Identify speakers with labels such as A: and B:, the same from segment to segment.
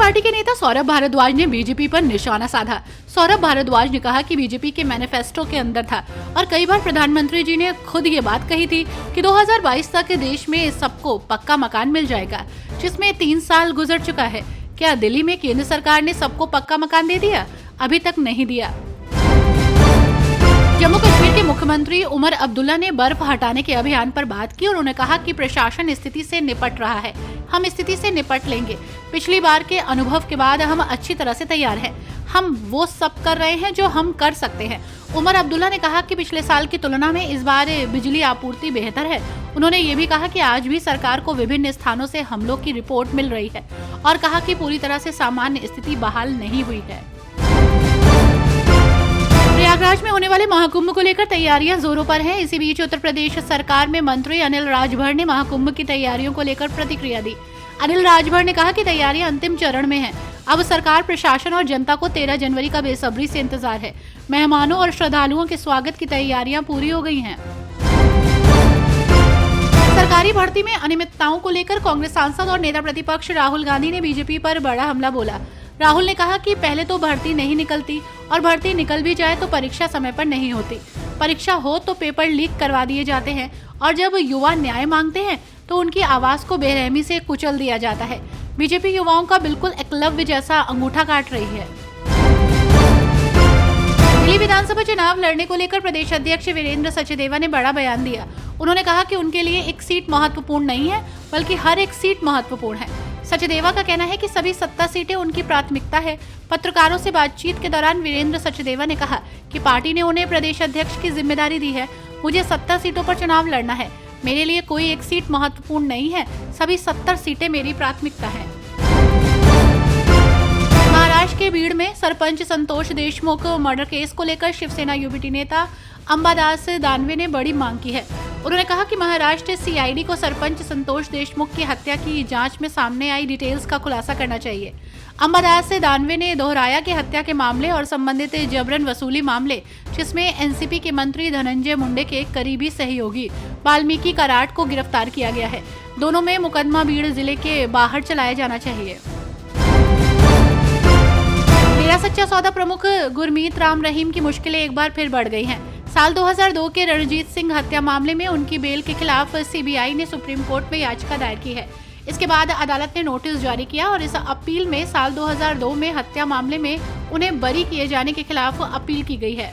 A: Party के नेता सौरभ भारद्वाज ने बीजेपी पर निशाना साधा। सौरभ भारद्वाज ने कहा कि बीजेपी के मैनिफेस्टो के अंदर था और कई बार प्रधानमंत्री जी ने खुद ये बात कही थी कि 2022 तक देश में सबको पक्का मकान मिल जाएगा, जिसमें 3 साल गुजर चुका है। क्या दिल्ली में केंद्र सरकार ने सबको पक्का मकान दे दिया? अभी तक नहीं दिया। जम्मू कश्मीर के मुख्यमंत्री उमर अब्दुल्ला ने बर्फ हटाने के अभियान पर बात की और उन्होंने कहा कि प्रशासन स्थिति से निपट रहा है, हम स्थिति से निपट लेंगे। पिछली बार के अनुभव के बाद हम अच्छी तरह से तैयार हैं। हम वो सब कर रहे हैं जो हम कर सकते हैं। उमर अब्दुल्ला ने कहा कि पिछले साल की तुलना में इस बार बिजली आपूर्ति बेहतर है। उन्होंने ये भी कहा कि आज भी सरकार को विभिन्न स्थानों से हमलों की रिपोर्ट मिल रही है और कहा कि पूरी तरह से सामान्य स्थिति बहाल नहीं हुई है। प्रयागराज में होने वाले महाकुंभ को लेकर तैयारियां जोरों पर हैं। इसी बीच उत्तर प्रदेश सरकार में मंत्री अनिल राजभर ने महाकुंभ की तैयारियों को लेकर प्रतिक्रिया दी। अनिल राजभर ने कहा कि तैयारियां अंतिम चरण में हैं। अब सरकार, प्रशासन और जनता को 13 जनवरी का बेसब्री से इंतजार है। मेहमानों और श्रद्धालुओं के स्वागत की तैयारियां पूरी हो गई हैं। सरकारी भर्ती में अनियमितताओं को लेकर कांग्रेस सांसद और नेता प्रतिपक्ष राहुल गांधी ने बीजेपी पर बड़ा हमला बोला। राहुल ने कहा कि पहले तो भर्ती नहीं निकलती और भर्ती निकल भी जाए तो परीक्षा समय पर नहीं होती। परीक्षा हो तो पेपर लीक करवा दिए जाते हैं और जब युवा न्याय मांगते हैं तो उनकी आवाज को बेरहमी से कुचल दिया जाता है। बीजेपी युवाओं का बिल्कुल एकलव्य जैसा अंगूठा काट रही है। दिल्ली विधानसभा चुनाव लड़ने को लेकर प्रदेश अध्यक्ष वीरेंद्र सचदेवा ने बड़ा बयान दिया। उन्होंने कहा कि उनके लिए एक सीट महत्वपूर्ण नहीं है, बल्कि हर एक सीट महत्वपूर्ण है। सचदेवा का कहना है कि सभी 70 सीटें उनकी प्राथमिकता है। पत्रकारों से बातचीत के दौरान वीरेंद्र सचदेवा ने कहा कि पार्टी ने उन्हें प्रदेश अध्यक्ष की जिम्मेदारी दी है। मुझे 70 सीटों पर चुनाव लड़ना है। मेरे लिए कोई एक सीट महत्वपूर्ण नहीं है, सभी 70 सीटें मेरी प्राथमिकता है। महाराष्ट्र के बीड़ में सरपंच संतोष देशमुख मर्डर केस को लेकर शिवसेना यूबीटी नेता अंबादास दानवे ने बड़ी मांग की है। उन्होंने कहा कि महाराष्ट्र सीआईडी को सरपंच संतोष देशमुख की हत्या की जांच में सामने आई डिटेल्स का खुलासा करना चाहिए। अंबादास दानवे ने दोहराया कि हत्या के मामले और संबंधित जबरन वसूली मामले, जिसमें एनसीपी के मंत्री धनंजय मुंडे के करीबी सहयोगी वाल्मीकि कराट को गिरफ्तार किया गया है। दोनों में मुकदमा बीड़ जिले के बाहर चलाया जाना चाहिए। मेरा सच्चा सौदा प्रमुख गुरमीत राम रहीम की मुश्किलें एक बार फिर बढ़ गई हैं। साल 2002 के रणजीत सिंह हत्या मामले में उनकी बेल के खिलाफ सीबीआई ने सुप्रीम कोर्ट में याचिका दायर की है। इसके बाद अदालत ने नोटिस जारी किया और इस अपील में साल 2002 में हत्या मामले में उन्हें बरी किए जाने के खिलाफ अपील की गई है।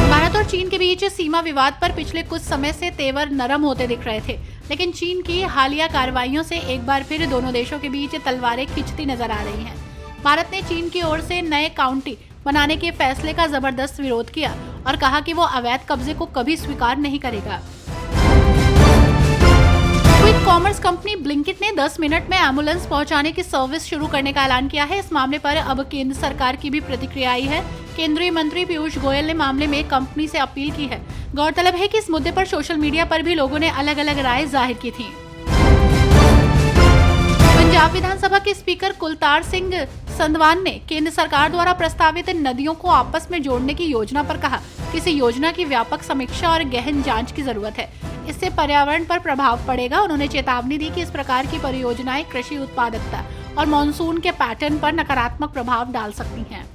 A: भारत और चीन के बीच सीमा विवाद पर पिछले कुछ समय से तेवर नरम होते दिख रहे थे, लेकिन चीन की हालिया कार्रवाइयों से एक बार फिर दोनों देशों के बीच तलवारें खिंचती नजर आ रही हैं। भारत ने चीन की ओर से नए काउंटी बनाने के फैसले का जबरदस्त विरोध किया और कहा कि वो अवैध कब्जे को कभी स्वीकार नहीं करेगा। क्विक कॉमर्स कंपनी ब्लिंकिट ने 10 मिनट में एम्बुलेंस पहुंचाने की सर्विस शुरू करने का ऐलान किया है। इस मामले पर अब केंद्र सरकार की भी प्रतिक्रिया आई है। केंद्रीय मंत्री पीयूष गोयल ने मामले में कंपनी से अपील की है। गौरतलब है कि इस मुद्दे पर सोशल मीडिया पर भी लोगों ने अलग अलग राय जाहिर की थी। पंजाब विधानसभा के स्पीकर कुलतार सिंह संधवान ने केंद्र सरकार द्वारा प्रस्तावित नदियों को आपस में जोड़ने की योजना पर कहा कि इस योजना की व्यापक समीक्षा और गहन जांच की जरूरत है। इससे पर्यावरण पर प्रभाव पड़ेगा। उन्होंने चेतावनी दी कि इस प्रकार की परियोजनाएं कृषि उत्पादकता और मानसून के पैटर्न पर नकारात्मक प्रभाव डाल सकती हैं।